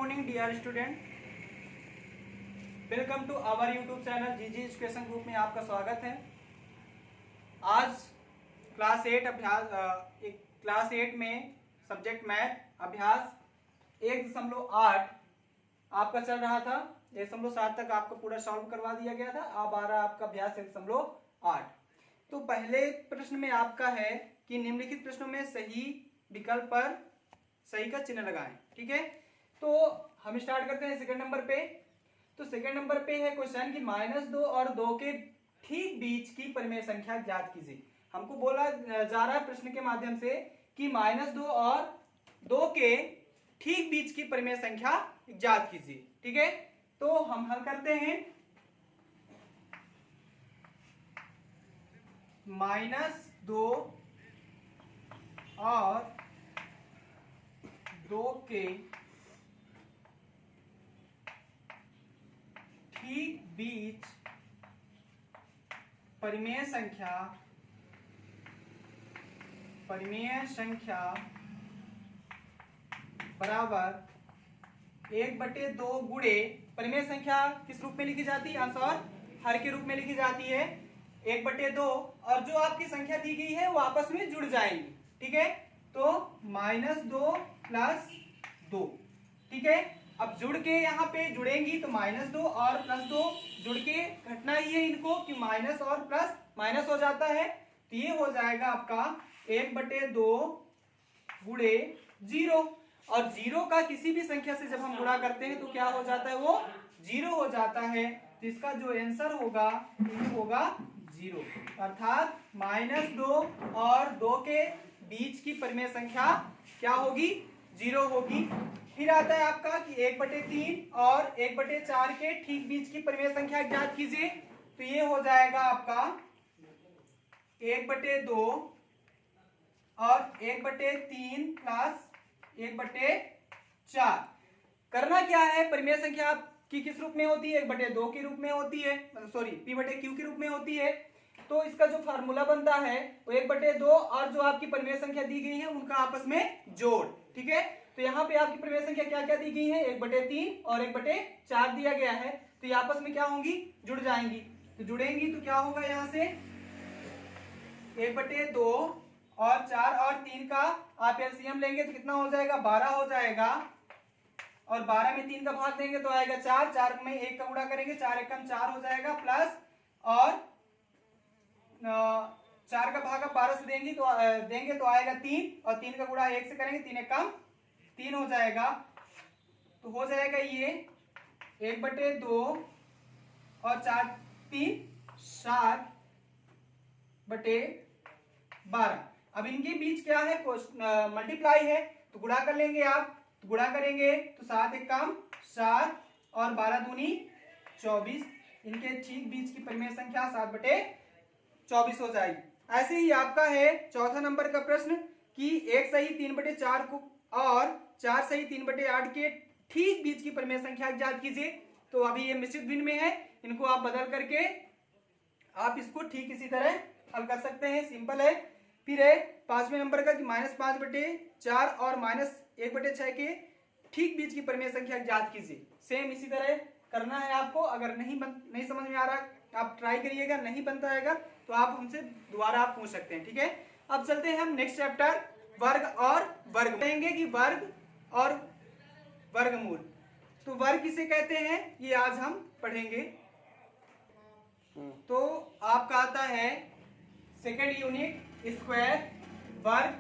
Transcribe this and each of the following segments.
Morning dear student, welcome to our YouTube channel GG education group में आपका स्वागत है। आज क्लास 8 में सब्जेक्ट मैथ अभ्यास 1.8 आपका चल रहा था। 1.7 तक आपको पूरा सॉल्व करवा दिया गया था। अब आ रहा आपका अभ्यास 1.8। तो पहले प्रश्न में आपका है कि निम्नलिखित प्रश्नों में सही विकल्प पर सही का चिन्ह लगाएं। ठीक है, तो हम स्टार्ट करते हैं सेकंड नंबर पे। तो सेकंड नंबर पे है क्वेश्चन कि -2 और 2 के ठीक बीच की परिमेय संख्या ज्ञात कीजिए। हमको बोला जा रहा है प्रश्न के माध्यम से कि -2 और 2 के ठीक बीच की परिमेय संख्या ज्ञात कीजिए। ठीक है, तो हम हल करते हैं। -2 और 2 के ठीक बीच परिमेय संख्या बराबर 1/2 गुणे परिमेय संख्या किस रूप में लिखी जाती है? अंश और हर के रूप में लिखी जाती है 1/2, और जो आपकी संख्या दी गई है वो आपस में जुड़ जाएंगी। ठीक है, तो -2 + 2। ठीक है, अब जुड़ के यहाँ पे जुड़ेंगी तो -2 और +2 जुड़ के घटना ही है इनको कि माइनस और प्लस माइनस हो जाता है। तो ये हो जाएगा आपका 1/2 गुणे 0, और 0 का किसी भी संख्या से जब हम गुणा करते हैं तो क्या हो जाता है? वो 0 हो जाता है। तो इसका जो आंसर होगा वो होगा 0, अर्थात -2 और 2 के बीच की परिमेय संख्या क्या होगी? 0 होगी। फिर आता है आपका कि 1/3 और 1/4 के ठीक बीच की परिमेय संख्या ज्ञात कीजिए। तो ये हो जाएगा आपका 1/2 और 1/3 प्लस 1/4। करना क्या है? परिमेय संख्या की किस रूप में होती है? 1/2 के रूप में होती है, सॉरी p/q के रूप में होती है। तो इसका जो फार्मूला बनता है वो 1/2 और जो आपकी परिमेय संख्या दी गई है उनका आपस में जोड़। ठीक है, तो यहाँ पे आपकी परिमेय संख्या क्या क्या दी गई है? 1/3 और 1/4 दिया गया है। तो ये आपस में क्या होंगी? जुड़ जाएंगी। तो जुड़ेंगी तो क्या होगा? यहाँ से 1/2 और 4 और 3 का आप एलसीएम लेंगे तो कितना हो जाएगा? 12 हो जाएगा, और 12 में 3 का भाग देंगे तो आएगा 4, 4 में 1 का गुणा करेंगे 4 एकम 4 हो जाएगा, प्लस और 4 का भाग आप 12 से देंगे तो आएगा 3, और 3 का गुणा 1 से करेंगे 3 एकम 3 हो जाएगा। तो हो जाएगा ये 1/2 और 4 3 7/12। अब इनके बीच क्या है? मल्टीप्लाई है, तो गुणा कर लेंगे आप। तो गुणा करेंगे तो 7 एकम 7 और 12 दूनी 24। इनके ठीक बीच की परिमेय संख्या 7/24 हो जाएगी। ऐसे ही आपका है चौथा नंबर का प्रश्न कि 1 सही 3/4 को और 4 सही 3/8 के ठीक बीच की परिमेय संख्या ज्ञात कीजिए। तो अभी ये मिश्रित भिन्न में है, इनको आप बदल करके आप इसको ठीक इसी तरह हल कर सकते हैं, सिंपल है। फिर है 5वें नंबर का कि -5/4 और -1/6 के ठीक बीच की परिमेय संख्या ज्ञात कीजिए। सेम इसी तरह करना है आपको। अगर नहीं समझ में आ रहा आप ट्राई करिएगा, नहीं बनता है तो आप हमसे दोबारा आप पूछ सकते हैं। ठीक है, अब चलते हैं हम नेक्स्ट चैप्टर वर्ग और वर्ग कहेंगे कि वर्ग और वर्गमूल। तो वर्ग किसे कहते हैं ये आज हम पढ़ेंगे। तो आपका आता है सेकंड यूनिट स्क्वायर, वर्ग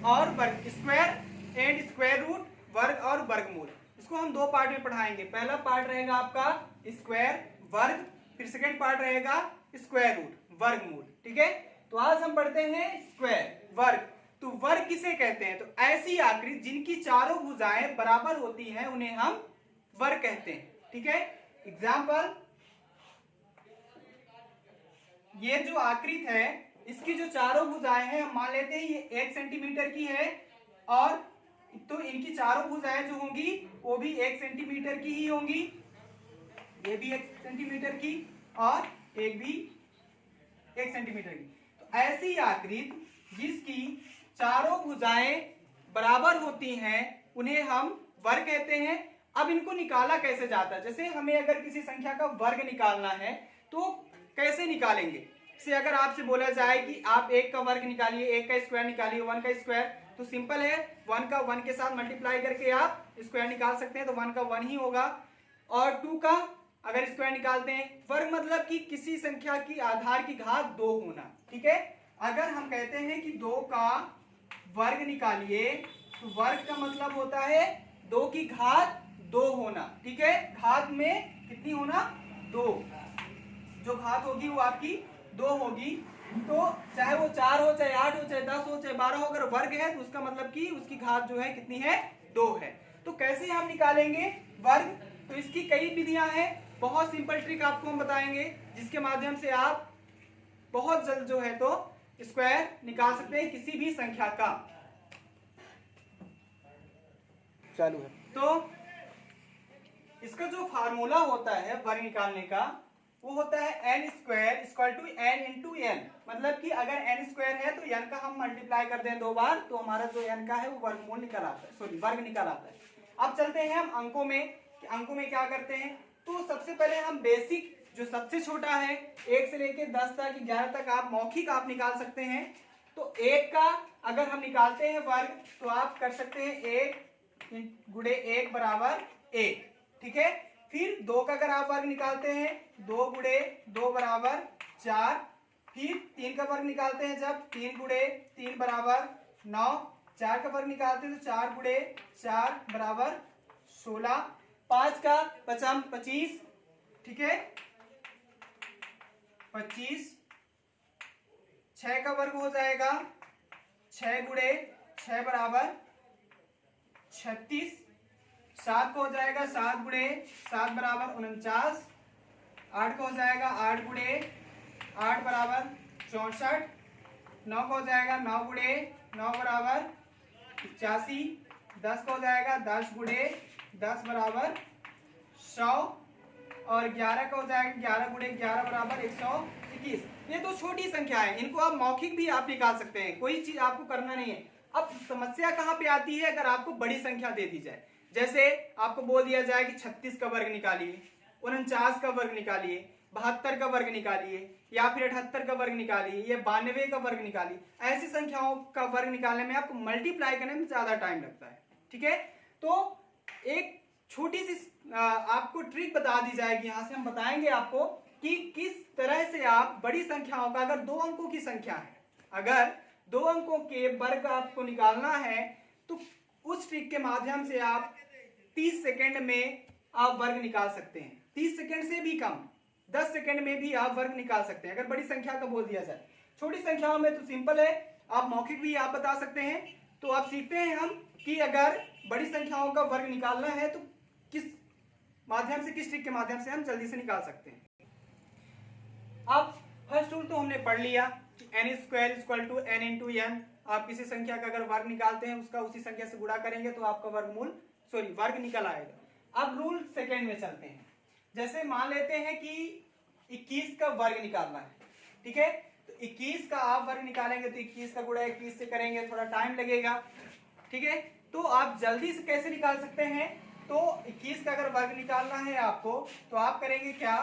और वर्ग, स्क्वायर एंड स्क्वायर रूट, वर्ग और वर्गमूल। इसको हम 2 पार्ट में पढ़ाएंगे। पहला पार्ट रहेगा आपका स्क्वायर वर्ग, फिर सेकंड पार्ट रहेगा स्क्वायर रूट वर्गमूल। ठीक है, तो आज हम पढ़ते हैं स्क्वायर वर्ग। तो वर्ग किसे कहते हैं? तो ऐसी आकृति जिनकी चारों भुजाएं बराबर होती हैं उन्हें हम वर्ग कहते हैं। ठीक है, एग्जाम्पल, ये जो आकृति है इसकी जो चारों भुजाएं हैं हम मान लेते हैं ये 1 सेंटीमीटर की है, और तो इनकी चारों भुजाएं जो होंगी वो भी 1 सेंटीमीटर की ही होंगी। ये भी 1 सेंटीमीटर की और एक भी 1 सेंटीमीटर की। तो ऐसी आकृति जिसकी चारों भुजाएं बराबर होती हैं उन्हें हम वर्ग कहते हैं। अब इनको निकाला कैसे जाता है, जैसे हमें अगर किसी संख्या का वर्ग निकालना है तो कैसे निकालेंगे। से अगर आपसे बोला जाए कि आप 1 का वर्ग निकालिए, 1 का स्क्वायर निकालिए, 1 का स्क्वायर, तो सिंपल है 1 का 1 के साथ मल्टीप्लाई करके आप स्क्वायर निकाल सकते हैं, तो 1 का 1 ही होगा। और 2 का अगर स्क्वायर निकालते हैं, वर्ग मतलब कि किसी संख्या की आधार की घात 2 होना, ठीक है। अगर हम कहते हैं कि 2 का वर्ग निकालिए, तो वर्ग का मतलब होता है 2 की घात 2 होना, ठीक है। घात में कितनी होना, 2, जो घात होगी वो आपकी 2 होगी। तो चाहे वो 4 हो, चाहे 8 हो, चाहे 10 हो, चाहे 12 हो, अगर वर्ग है तो उसका मतलब कि उसकी घात जो है कितनी है, 2 है। तो कैसे हम निकालेंगे वर्ग, तो इसकी कई विधियां हैं। बहुत सिंपल ट्रिक आपको हम बताएंगे जिसके माध्यम से आप बहुत जल्द जो है तो स्क्वायर निकाल सकते हैं किसी भी संख्या का। चालू है। तो इसका जो फार्मूला होता है वर्ग निकालने का, वो होता है n square equal to n into n. मतलब कि अगर n स्क्वायर है तो n का हम मल्टीप्लाई कर दें 2 बार, तो हमारा जो n का है वो वर्गमूल निकल आता है, सॉरी वर्ग निकल आता है। अब चलते हैं हम अंकों में, कि अंकों में क्या करते हैं। तो सबसे पहले हम बेसिक जो सबसे छोटा है 1 से लेके 10 तक, 11 तक आप मौखिक आप निकाल सकते हैं। तो 1 का अगर हम निकालते हैं वर्ग, तो आप कर सकते हैं 1 गुणे 1 बराबर 1, ठीक है। फिर 2 का अगर आप वर्ग निकालते हैं, 2 गुणे 2 बराबर 4। फिर 3 का वर्ग निकालते हैं जब, 3 गुणे 3 बराबर 9। 4 का वर्ग निकालते हैं तो 4 गुणे 4 बराबर 16। 5 का 5 25, ठीक है, 25। 6 का वर्ग हो जाएगा 6 गुणे 6 बराबर 36। 7 का हो जाएगा 7 गुणे 7 बराबर 49। 8 का हो जाएगा 8 गुणे 8 बराबर 64। 9 का हो जाएगा 9 गुणे 9 बराबर 85। 10 का हो जाएगा 10 गुणे 10 बराबर 100। और 11 का हो जाएगा 11 गुणे 11 बराबर 121। ये तो छोटी संख्या है, इनको आप मौखिक भी आप निकाल सकते हैं, कोई चीज आपको करना नहीं है। अब समस्या कहाँ पे आती है, अगर आपको बड़ी संख्या दे दी जाए, जैसे आपको बोल दिया जाए कि 36 का वर्ग निकालिए, 49 का वर्ग निकालिए, 72 का वर्ग निकालिए, या फिर 78 का वर्ग निकालिए, या 92 का वर्ग निकालिए। ऐसी संख्याओं का वर्ग निकालने में आपको मल्टीप्लाई करने में ज्यादा टाइम लगता है, ठीक है। तो एक छोटी सी आपको ट्रिक बता दी जाएगी, यहां से हम बताएंगे आपको कि किस तरह से आप बड़ी संख्याओं का, अगर 2 अंकों की संख्या है, अगर 2 अंकों के वर्ग आपको निकालना है, तो उस ट्रिक के माध्यम से आप 30 सेकंड में आप वर्ग निकाल सकते हैं। 30 सेकंड से भी कम, 10 सेकंड में भी आप वर्ग निकाल सकते हैं, अगर बड़ी संख्या का बोल दिया जाए। छोटी संख्याओं में तो सिंपल है, आप मौखिक भी आप बता सकते हैं। तो आप सीखते हैं हम कि अगर बड़ी संख्याओं का वर्ग निकालना है तो किस माध्यम से, किस ट्रिक के माध्यम से हम जल्दी से निकाल सकते हैं। अब फर्स्ट रूल तो हमने पढ़ लिया, n square equal to n into n. आप किसी संख्या का अगर वर्ग निकालते हैं, उसका उसी संख्या से गुणा करेंगे तो आपका वर्गमूल वर्ग निकल आएगा। अब रूल सेकेंड में चलते हैं। जैसे मान लेते हैं कि 21 का वर्ग निकालना है, ठीक है। तो 21 का आप वर्ग निकालेंगे तो 21 का गुणा 21 से करेंगे, थोड़ा टाइम लगेगा, ठीक है। तो आप जल्दी से कैसे निकाल सकते हैं, तो 21 का अगर वर्ग निकालना है आपको, तो आप करेंगे क्या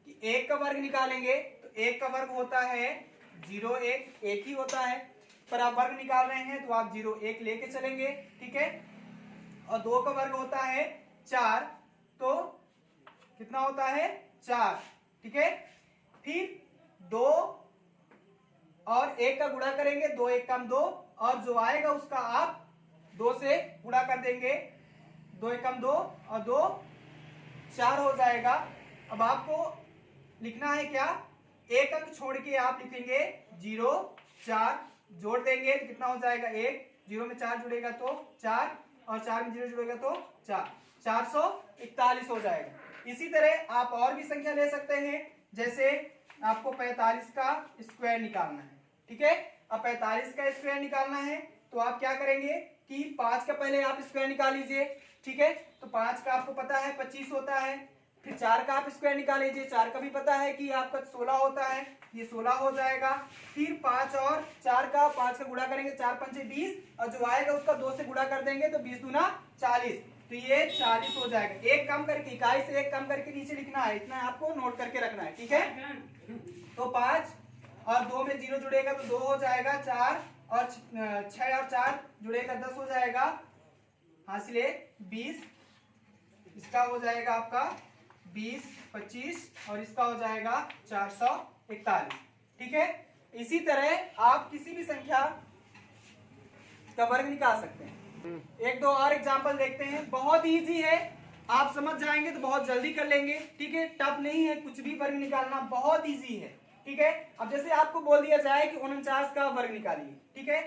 कि 1 का वर्ग निकालेंगे। तो 1 का वर्ग होता है 0 1, 1 ही होता है, पर आप वर्ग निकाल रहे हैं तो आप 0 1 लेके चलेंगे, ठीक है। और 2 का वर्ग होता है 4, तो कितना होता है 4, ठीक है। फिर 2 और 1 का गुणा करेंगे, 2 1 कम 2, और जो आएगा उसका आप 2 से गुणा कर देंगे, 2 1 कम 2 और 2 4 हो जाएगा। अब आपको लिखना है क्या, एक अंक छोड़ के आप लिखेंगे 0 4, जोड़ देंगे तो कितना हो जाएगा 1, 0 में 4 जुड़ेगा तो 4, और 4 में 0 जुड़ेगा तो 4, 441 हो जाएगा। इसी तरह आप और भी संख्या ले सकते हैं, जैसे आपको 45 का स्क्वायर निकालना है, ठीक है। अब 45 का स्क्वायर निकालना है तो आप क्या करेंगे कि 5 का पहले आप स्क्वायर निकाल लीजिए, ठीक है। तो 5 का आपको पता है 25 होता है। फिर 4 का आप स्क्वायर निकाल लीजिए, 4 का भी पता है कि आपका 16 होता है, ये 16 हो जाएगा। फिर 5 और 4 का गुणा करेंगे, 4 पंचे 20, और जो आएगा उसका 2 से गुणा कर देंगे तो 20 दूना 40। तो ये 40 हो जाएगा। एक कम करके, इकाई से एक कम करके नीचे लिखना है, इतना आपको नोट करके रखना है, ठीक है। तो 5 और 2 में 0 जुड़ेगा तो 2 हो जाएगा, 4 और 6 और 4 जुड़ेगा 10 हो जाएगा, हासिल 20, इसका हो जाएगा आपका 20, 25 और इसका हो जाएगा 441, ठीक है। इसी तरह आप किसी भी संख्या का वर्ग निकाल सकते हैं। एक दो और एग्जांपल देखते हैं, बहुत इजी है, आप समझ जाएंगे तो बहुत जल्दी कर लेंगे, ठीक है। टफ नहीं है, कुछ भी वर्ग निकालना बहुत इजी है, ठीक है। अब जैसे आपको बोल दिया जाए कि 49 का वर्ग निकालिए, ठीक है।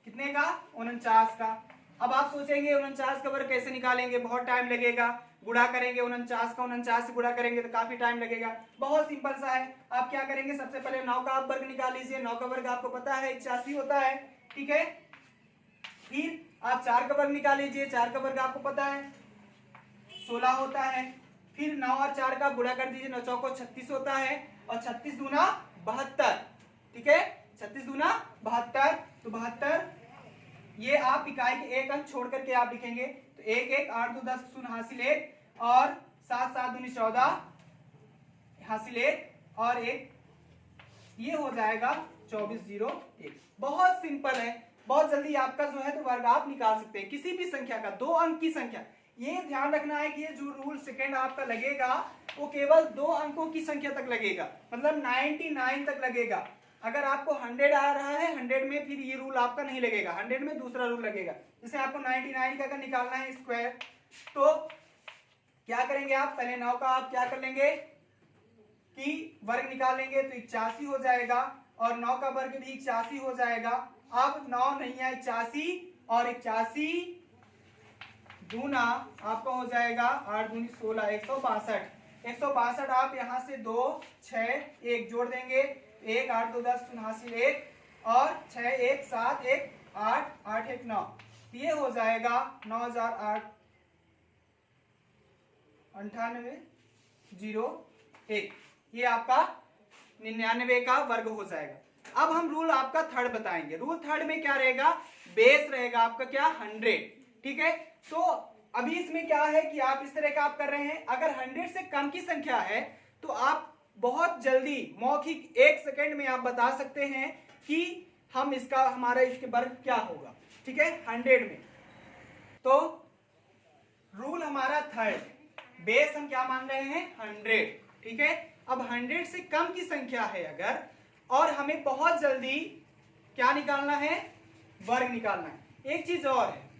कितने का? 49 का। अब आप सोचेंगे 49 का वर्ग कैसे निकालेंगे, बहुत टाइम लगेगा, गुणा करेंगे 49 का 49 से गुणा करेंगे तो काफी टाइम लगेगा। बहुत सिंपल सा है, आप क्या करेंगे, सबसे पहले 9 का आप वर्ग निकाल लीजिए। 9 का वर्ग आपको पता है 81 होता है, ठीक है। फिर आप 4 का वर्ग निकाल लीजिए। 4 का वर्ग आपको पता है 16 होता है। फिर 9 और 4 का गुणा कर दीजिए, 9 चौको 36 होता है और 36 दूना 72, ठीक है। 36 दूना 72, तो 72 ये आप इकाई के एक अंक छोड़ करके आप लिखेंगे तो 1 1 8 2 10 शून्य हासिल 1 और 7 7 दूनी 14 हासिल 1 और 1, ये हो जाएगा 2401। बहुत सिंपल है, बहुत जल्दी आपका जो है तो वर्ग आप निकाल सकते हैं किसी भी संख्या का, 2 अंक की संख्या। ये ध्यान रखना है कि ये जो रूल सेकंड आपका लगेगा वो केवल 2 अंकों की संख्या तक लगेगा, मतलब 99 तक लगेगा। अगर आपको 100 आ रहा है 100 में, फिर ये रूल आपका नहीं लगेगा, 100 में दूसरा रूल लगेगा। जैसे आपको 99 का अगर निकालना है स्क्वायर, तो क्या करेंगे आप, पहले 9 का आप क्या कर लेंगे कि वर्ग निकाल लेंगे तो 81 हो जाएगा और 9 का वर्ग भी 81 हो जाएगा। अब 9 नहीं है 81 और 81 दूना आपका हो जाएगा 8 दूनी 16, 162। 162 आप यहाँ से 2 6 1 जोड़ देंगे, 1 8 2 10 हासिल 1 और 6 1 7 1 8 8 1 9, ये हो जाएगा 9008 9801, ये आपका 99 का वर्ग हो जाएगा। अब हम रूल आपका थर्ड बताएंगे। रूल थर्ड में क्या रहेगा, बेस रहेगा आपका क्या 100, ठीक है। तो अभी इसमें क्या है कि आप इस तरह का आप कर रहे हैं, अगर 100 से कम की संख्या है तो आप बहुत जल्दी मौखिक 1 सेकंड में आप बता सकते हैं कि हम इसका हमारा इसके वर्ग क्या होगा, ठीक है, 100 में। तो रूल हमारा थर्ड, बेस हम क्या मान रहे हैं 100, ठीक है। अब 100 से कम की संख्या है अगर, और हमें बहुत जल्दी क्या निकालना है, वर्ग निकालना है। एक चीज और है,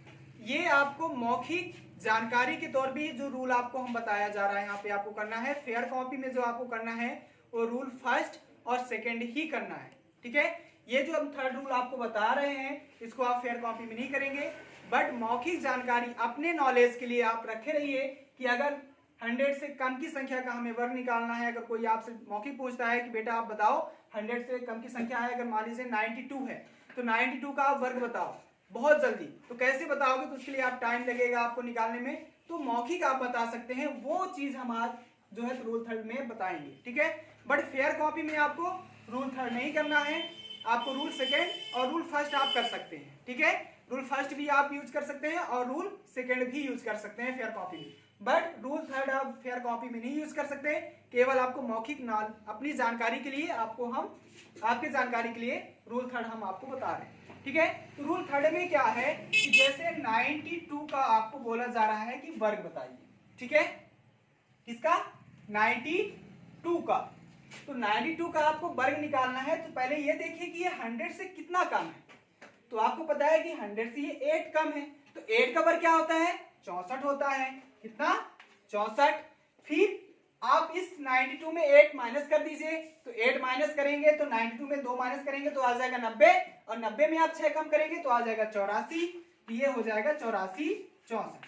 ये आपको मौखिक जानकारी के तौर पे जो रूल आपको हम बताया जा रहा है यहाँ पे आपको करना है, फेयर कॉपी में जो आपको करना है वो रूल फर्स्ट और सेकंड ही करना है, ठीक है। ये जो हम थर्ड रूल आपको बता रहे हैं इसको आप फेयर कॉपी में नहीं करेंगे, बट मौखिक जानकारी अपने नॉलेज के लिए आप रखे रहिए कि अगर 100 से कम की संख्या का हमें वर्ग निकालना है। अगर कोई आपसे मौखिक पूछता है कि बेटा आप बताओ 100 से कम की संख्या है, अगर मान लीजिए 92 है तो 92 का आप वर्ग बताओ बहुत जल्दी, तो कैसे बताओगे, तो उसके लिए आप टाइम लगेगा आपको निकालने में, तो मौखिक आप बता सकते हैं, वो चीज हम आज जो है रूल थर्ड में बताएंगे, ठीक है। बट फेयर कॉपी में आपको रूल थर्ड नहीं करना है, आपको रूल सेकेंड और रूल फर्स्ट आप कर सकते हैं, ठीक है। रूल फर्स्ट भी आप यूज कर सकते हैं और रूल सेकेंड भी यूज कर सकते हैं फेयर कॉपी में, बट रूल थर्ड आप फेयर कॉपी में नहीं यूज कर सकते। केवल आपको मौखिक अपनी जानकारी के लिए आपको हम आपकी जानकारी के लिए रूल थर्ड हम आपको बता रहे हैं, ठीक है। तो रूल थर्ड में क्या है कि जैसे 92 का आपको बोला जा रहा है कि वर्ग बताइए, ठीक है, किसका 92 का। तो 92 का आपको वर्ग निकालना है, तो पहले ये देखिए कि ये 100 से कितना कम है। तो आपको पता है कि 100 से ये 8 कम है, तो 8 का वर्ग क्या होता है 64 होता है, कितना 64। फिर आप इस 92 में 8 माइनस कर दीजिए, तो 8 माइनस करेंगे तो 92 में 2 माइनस करेंगे तो आ जाएगा 90, और 90 में आप 6 कम करेंगे तो आ जाएगा 84, ये हो जाएगा 84 64।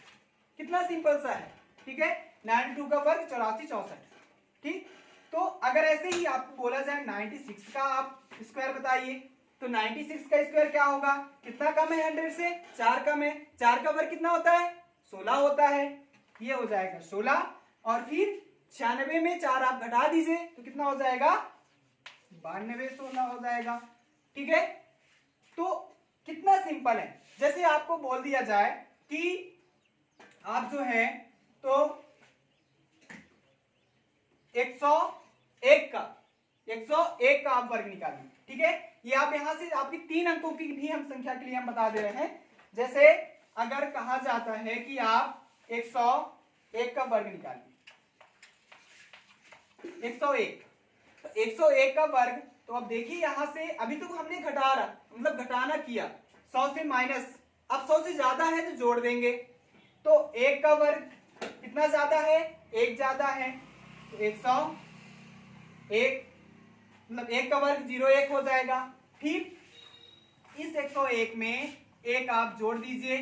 कितना सिंपल सा है, ठीक है। 92 का वर्ग 84 64, ठीक। तो अगर ऐसे ही आपको बोला जाए 96 का आप स्क्वायर बताइए, तो 96 का स्क्वायर क्या होगा, कितना कम है 100 से, 4 कम है, 4 का वर्ग कितना होता है 16 होता है, ये हो जाएगा 16। और फिर 96 में 4 आप घटा दीजिए तो कितना हो जाएगा 92, 16 हो जाएगा, ठीक है। तो कितना सिंपल है। जैसे आपको बोल दिया जाए कि आप जो है तो 101 का आप वर्ग निकालिए। ठीक है, ये आप यहां से आपकी 3 अंकों की भी हम संख्या के लिए हम बता दे रहे हैं। जैसे अगर कहा जाता है कि आप 101 का वर्ग निकालिए, 101, तो 101 का वर्ग, तो अब देखिए यहां से अभी तो हमने घटाना किया 100 से माइनस, अब 100 से ज्यादा है तो जोड़ देंगे। तो 1 का वर्ग कितना ज्यादा है, 1 ज्यादा है, तो 101 मतलब 1 का वर्ग 01 हो जाएगा। फिर इस 101 में 1 आप जोड़ दीजिए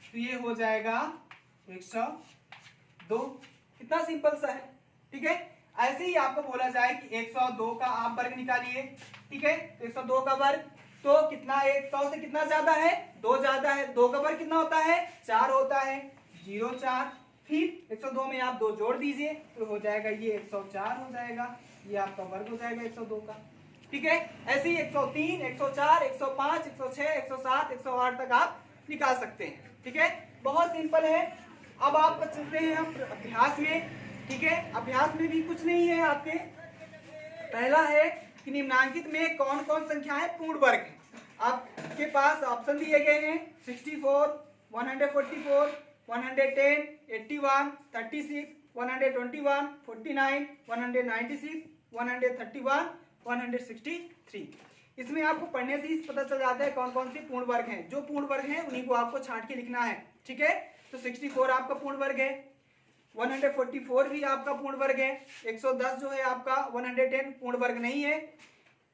तो ये हो जाएगा 102। कितना सिंपल सा है। ठीक है, ऐसे ही आपको बोला जाए कि 102 का आप वर्ग निकालिए। ठीक है, तो 102 का वर्ग तो कितना, 100 से कितना ज्यादा है, 2 ज्यादा है, 2 का वर्ग कितना होता है, 4 होता है, 04। फिर 102 में आप 2 जोड़ दीजिए तो हो जाएगा ये 104 हो जाएगा, ये आपका वर्ग हो जाएगा 102 का। ठीक है, ऐसे ही 103, 104, 105, 106, 107, 108 तक आप निकाल सकते हैं। ठीक है, बहुत सिंपल है। अब आप चलते हैं हम अभ्यास में। ठीक है, अभ्यास में भी कुछ नहीं है आपके। पहला है कि निम्नांकित में कौन कौन संख्याएं पूर्ण वर्ग है। आपके पास ऑप्शन दिए गए हैं 64, 144, 110, 81, 36, 121, 49, 196, 131, 163। इसमें आपको पढ़ने से ही पता चल जाता है कौन कौन से पूर्ण वर्ग हैं। जो पूर्ण वर्ग हैं उन्हीं को आपको छांट के लिखना है। ठीक है, तो 64 आपका पूर्ण वर्ग है, 144 भी आपका पूर्ण वर्ग है, 110 जो है आपका 110 पूर्ण वर्ग नहीं है,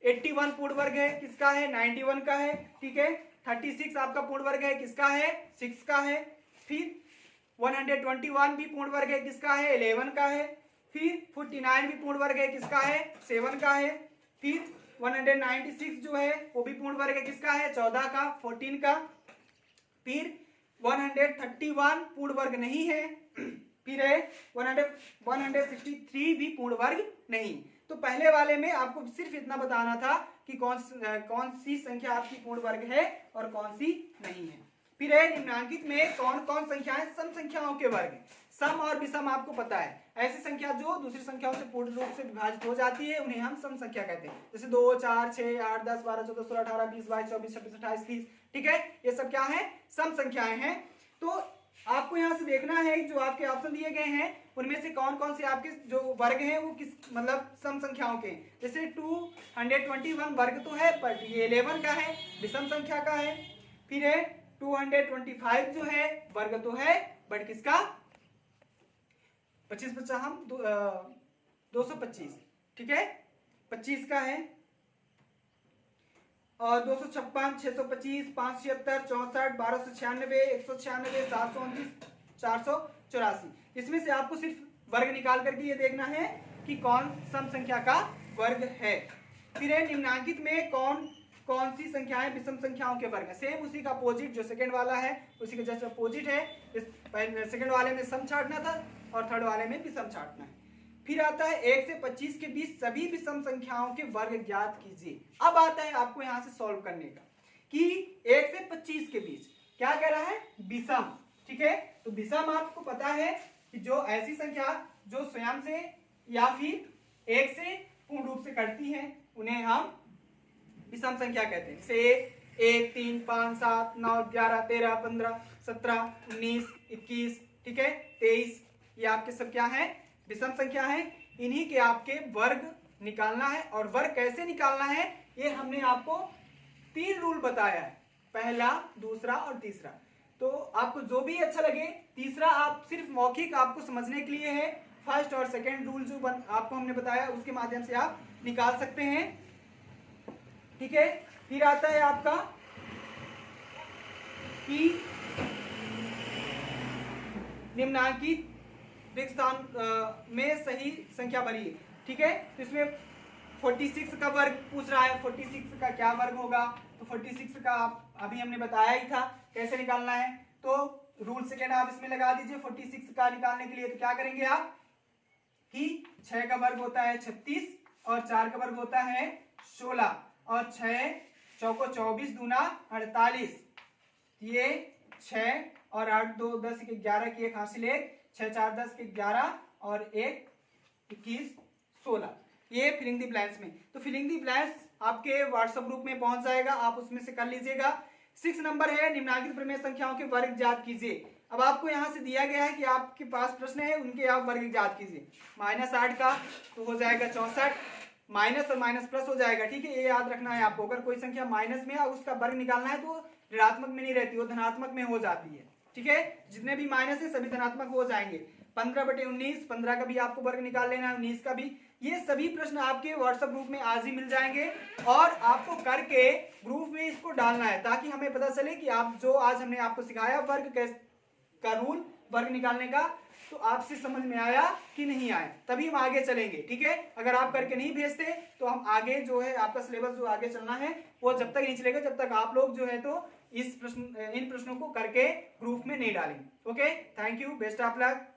81 पूर्ण वर्ग है, किसका है, 91 का है। ठीक है, 36 आपका पूर्ण वर्ग है, किसका है, 6 का है। फिर 121 भी पूर्ण वर्ग है, किसका है, 11 का है। फिर 49 भी पूर्ण वर्ग है, किसका है, 7 का है। फिर 196 जो है वो भी पूर्ण वर्ग है, किसका है, 14 का, 14 का। फिर 131 पूर्ण वर्ग नहीं है। फिर है 163 भी पूर्ण वर्ग नहीं। तो पहले वाले में आपको सिर्फ इतना बताना था कि कौन सी संख्या आपकी पूर्ण वर्ग है और कौन सी नहीं है। फिर है निम्नांकित में कौन कौन संख्याएं सम संख्याओं के वर्ग हैं। सम और विषम आपको पता है, ऐसी संख्या जो दूसरी संख्याओं से पूर्ण रूप से विभाजित हो जाती है उन्हें हम सम संख्या कहते हैं। जैसे 2, 4, 6, 8, 10, 12, 14, 16, 18, 20, 22, 24, 26, 28, 30। ठीक है, ये सब क्या है, सम संख्याएं हैं। तो आपको यहाँ से देखना है जो आपके ऑप्शन दिए गए हैं उनमें से कौन कौन से आपके जो वर्ग हैं वो किस मतलब सम संख्याओं के। जैसे 221 वर्ग तो है पर ये 11 का है, विषम संख्या का है। फिर है 225 जो है वर्ग तो है बट किसका, 25 बचा हम 225। ठीक है, 25 का है। और 256, 625, 576, 64, 1296, 196, 729, 484। इसमें से आपको सिर्फ वर्ग निकाल करके ये देखना है कि कौन सम संख्या का वर्ग है। फिर है निम्नांकित में कौन कौन सी संख्याएं विषम संख्याओं के वर्ग है। सेम उसी का अपोजिट जो सेकंड वाला है उसी का जस्ट अपोजिट है। इस सेकंड वाले में सम छाटना था और थर्ड वाले में विषम छाटना है। फिर आता है 1 से 25 के बीच सभी विषम संख्याओं के वर्ग ज्ञात कीजिए। अब आता है आपको यहां से सॉल्व करने का कि 1 से 25 के बीच क्या कह रहा है, विषम। ठीक है, तो विषम आपको पता है कि जो ऐसी संख्या जो स्वयं से या फिर 1 से पूर्ण रूप से कटती है उन्हें हम विषम संख्या कहते हैं। जैसे 1, 3, 5, 7, 9, 11, 13, 15, 17, 19, 21, ठीक है, 23, ये आपके सब क्या है, विषम संख्या है। इन्हीं के आपके वर्ग निकालना है। और वर्ग कैसे निकालना है ये हमने आपको 3 रूल बताया है, पहला, दूसरा और तीसरा। तो आपको जो भी अच्छा लगे, तीसरा आप सिर्फ मौखिक आपको समझने के लिए है, फर्स्ट और सेकंड रूल जो आपको हमने बताया उसके माध्यम से आप निकाल सकते हैं। ठीक है, फिर आता है आपका कि निम्नांकित रिक्त स्थान में सही संख्या भरी। ठीक है, तो इसमें 46 का वर्ग पूछ रहा है, 46 का क्या वर्ग होगा। तो 46 का आप अभी हमने बताया ही था कैसे निकालना है। तो रूल सेकेंड आप इसमें लगा दीजिए 46 का निकालने के लिए। तो क्या करेंगे आप कि 6 का वर्ग होता है 36 और 4 का वर्ग होता है 16 और 6 चौको 24 दूना 48, ये 6 और 8 2 10 11 की एक हासिल 1, 6 4 10 के 11 और 1 21 16। ये फिलिंग दी ब्लैंक्स में। तो फिलिंग दी ब्लैंक्स आपके व्हाट्सएप ग्रुप में पहुंच जाएगा, आप उसमें से कर लीजिएगा। 6 नंबर है निम्नलिखित प्रमेय संख्याओं के वर्ग ज्ञात कीजिए। अब आपको यहां से दिया गया है कि आपके पास प्रश्न है, उनके आप वर्ग ज्ञात कीजिए। -8 का तो हो जाएगा 64, माइनस और माइनस प्लस हो जाएगा, ठीक है। ये याद रखना है आपको, अगर कोई संख्या माइनस में है और उसका वर्ग निकालना है तो ऋणात्मक में नहीं रहती, वो धनात्मक में हो जाती है, ठीक है। जितने भी माइनस है सभी धनात्मक हो जाएंगे। 15/19, 15 का भी आपको वर्ग निकाल लेना है, 19 का भी। ये सभी प्रश्न आपके व्हाट्सएप ग्रुप में आज ही मिल जाएंगे और आपको करके ग्रुप में इसको डालना है, ताकि हमें पता चले कि आप जो आज हमने आपको सिखाया वर्ग का रूल वर्ग निकालने का, तो आपसे समझ में आया कि नहीं आया, तभी हम आगे चलेंगे, ठीक है। अगर आप करके नहीं भेजते तो हम आगे जो है आपका सिलेबस जो आगे चलना है वो जब तक नहीं चलेगा जब तक आप लोग जो है तो इन प्रश्नों को करके ग्रुप में नहीं डालेंगे। Okay, thank you, best of luck.